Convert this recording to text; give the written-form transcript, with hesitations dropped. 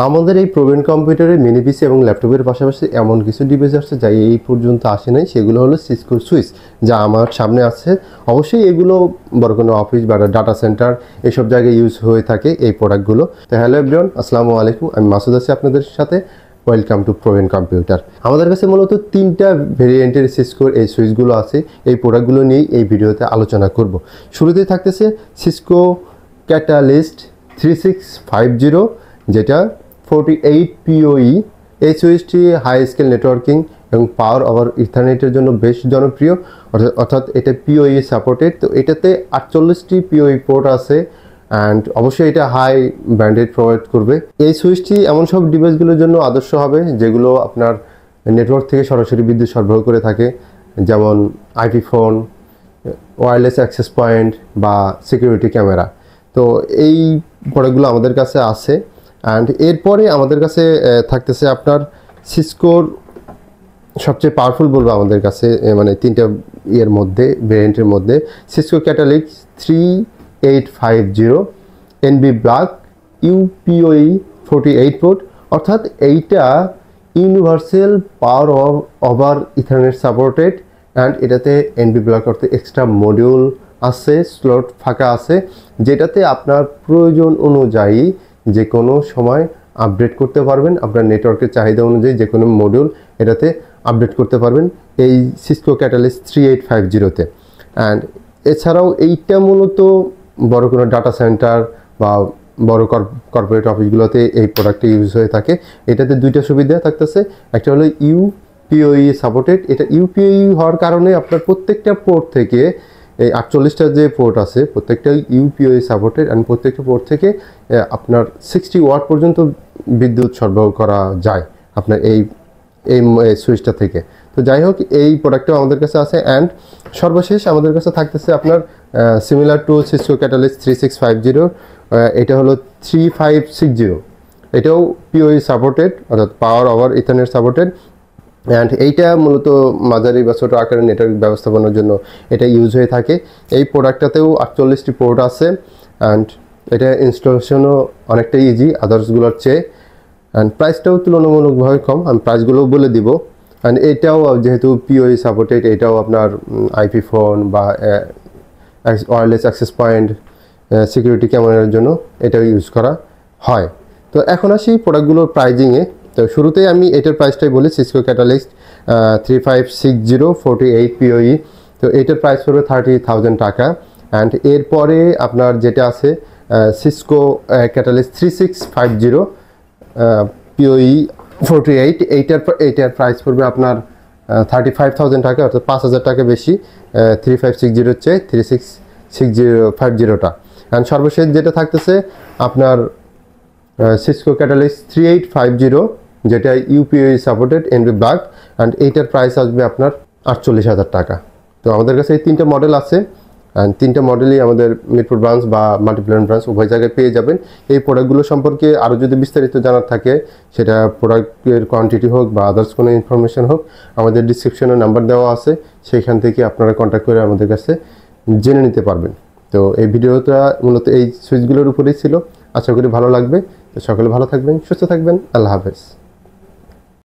আমাদের এই প্রবীণ কম্পিউটারে মিনি পিসি এবং ল্যাপটপের পাশাপাশি এমন কিছু ডিভাইস আসছে যা এই পর্যন্ত আসে নাই, সেগুলো হলো সিসকোর সুইচ, যা আমার সামনে আছে। অবশ্যই এগুলো বড় কোনো অফিস বা ডাটা সেন্টার এসব জায়গায় ইউজ হয়ে থাকে এই প্রোডাক্টগুলো। তো হ্যালো এভরিওয়ান, আসসালামু আলাইকুম, আমি মাসুদ আছি আপনাদের সাথে। Welcome to Prabin computer. আমাদের কাছে মূলত 3টা ভেরিয়েন্টের সিসকোর এই সুইচগুলো আছে। এই প্রোডাক্টগুলো নিয়েই এই ভিডিওতে আলোচনা করব। শুরুতেই থাকতেছে সিসকো ক্যাটালিস্ট 3650, যেটা 48 PoE। এই সুইচটি হাই স্কেল নেটওয়ার্কিং এবং পাওয়ার ওভার ইথারনেটের জন্য বেশ জনপ্রিয়, অর্থাৎ এটা PoE সাপোর্টেড। তো এটাতে 48টি PoE পোর্ট আছে অ্যান্ড অবশ্যই এটা হাই ব্যান্ডউইথ প্রোভাইড করবে। এই সুইচটি এমন সব ডিভাইসগুলোর জন্য আদর্শ হবে যেগুলো আপনার নেটওয়ার্ক থেকে সরাসরি বিদ্যুৎ সরবরাহ করে থাকে, যেমন IP phone, wireless access point বা সিকিউরিটি ক্যামেরা। তো এই প্রোডাক্টগুলো আমাদের কাছে আছে। অ্যান্ড এরপরে আমাদের কাছে থাকতেছে আপনার সিসকোর সবচেয়ে পাওয়ারফুল বলবো আমাদের কাছে, মানে 3টা ইয়ের মধ্যে ভেরিয়েন্টের মধ্যে Cisco catalyst 3850 NB black UPoE 48 port, অর্থাৎ এইটা universal power over ethernet supported. And এটাতে NB ব্ল্যাক অর্থাৎ এক্সট্রা মডিউল আছে, স্লট ফাঁকা আছে, যেটাতে আপনার প্রয়োজন অনুযায়ী যে কোনো সময় আপডেট করতে পারবেন। আপনার নেটওয়ার্কের চাহিদা অনুযায়ী যে কোনো মডিউল এটাতে আপডেট করতে পারবেন এই সিসকো ক্যাটালিস্ট 3850-তে। অ্যান্ড এছাড়াও এইটা মূলত বড় কোনো ডাটা সেন্টার বা বড় কর্পোরেট অফিসগুলোতে এই প্রোডাক্টটি ইউজ হয়ে থাকে। এটাতে 2টা সুবিধা থাকতেছে। একটা হলো UPoE সাপোর্টেড। এটা UPoE হওয়ার কারণে আপনার প্রত্যেকটা পোর্ট থেকে, এই 48টা যে পোর্ট আছে প্রত্যেকটা UPoE সাপোর্টেড, অ্যান্ড প্রত্যেকটা পোর্ট থেকে আপনার 60 ওয়াট পর্যন্ত বিদ্যুৎ সরবরাহ করা যায় আপনার এই সুইচটা থেকে। তো যাই হোক, এই প্রোডাক্টটাও আমাদের কাছে আছে। অ্যান্ড সর্বশেষ আমাদের কাছে থাকতেছে আপনার সিমিলার টু সিসকো ক্যাটালিস্ট 3650, এটা হলো 3560। এটাও PoE সাপোর্টেড, অর্থাৎ পাওয়ার ওভার ইথারনেট সাপোর্টেড। অ্যান্ড এইটা মূলত মাঝারি বা ছোটো আকারের নেটওয়ার্ক ব্যবস্থাপনার জন্য এটা ইউজ হয়ে থাকে। এই প্রোডাক্টটাতেও 48টি পোর্ট আছে। অ্যান্ড এটা ইনস্টলেশনও অনেকটাই ইজি আদার্সগুলোর চেয়ে। অ্যান্ড প্রাইসটাও তুলনামূলকভাবে কম, আমি প্রাইসগুলোও বলে দিব। অ্যান্ড এটাও যেহেতু PoE সাপোর্টেড, এটাও আপনার আইপি ফোন বা ওয়্যারলেস অ্যাক্সেস পয়েন্ট, সিকিউরিটি ক্যামেরার জন্য এটাও ইউজ করা হয়। তো এখন আসি প্রোডাক্টগুলোর প্রাইজিংয়ে। তো শুরুতেই আমি এটার প্রাইসটাই বলি, সিসকো ক্যাটালিস্ট 3560 48 PoE। তো এটার প্রাইস পড়বে 30,000 টাকা। অ্যান্ড এরপরে আপনার যেটা আছে সিসকো ক্যাটালিস্ট 3650 PoE 48, এইটার প্রাইস পড়বে আপনার 35,000 টাকা, অর্থাৎ 5,000 টাকা বেশি 3560 চেয়ে 3650টা। অ্যান্ড সর্বশেষ যেটা থাকতেছে আপনার সিসকো ক্যাটালিস্ট 3850, যেটা UPoE supported NB black, and এইটার প্রাইস আসবে আপনার 48,000 টাকা। তো আমাদের কাছে এই 3টা মডেল আছে। অ্যান্ড 3টা মডেলই আমাদের মিরপুর ব্রাঞ্চ বা মাল্টিপ্ল্যান ব্রাঞ্চ উভয় জায়গায় পেয়ে যাবেন। এই প্রোডাক্টগুলো সম্পর্কে আরও যদি বিস্তারিত জানার থাকে, সেটা প্রোডাক্টের কোয়ান্টিটি হোক বা আদার্স কোনো ইনফরমেশন হোক, আমাদের ডিসক্রিপশনে নাম্বার দেওয়া আছে, সেইখান থেকে আপনারা কন্ট্যাক্ট করে আমাদের কাছে জেনে নিতে পারবেন। তো এই ভিডিওটা মূলত এই সুইচগুলোর উপরেই ছিল। আশা করি ভালো লাগবে। তো সকলে ভালো থাকবেন, সুস্থ থাকবেন। আল্লাহ হাফেজ।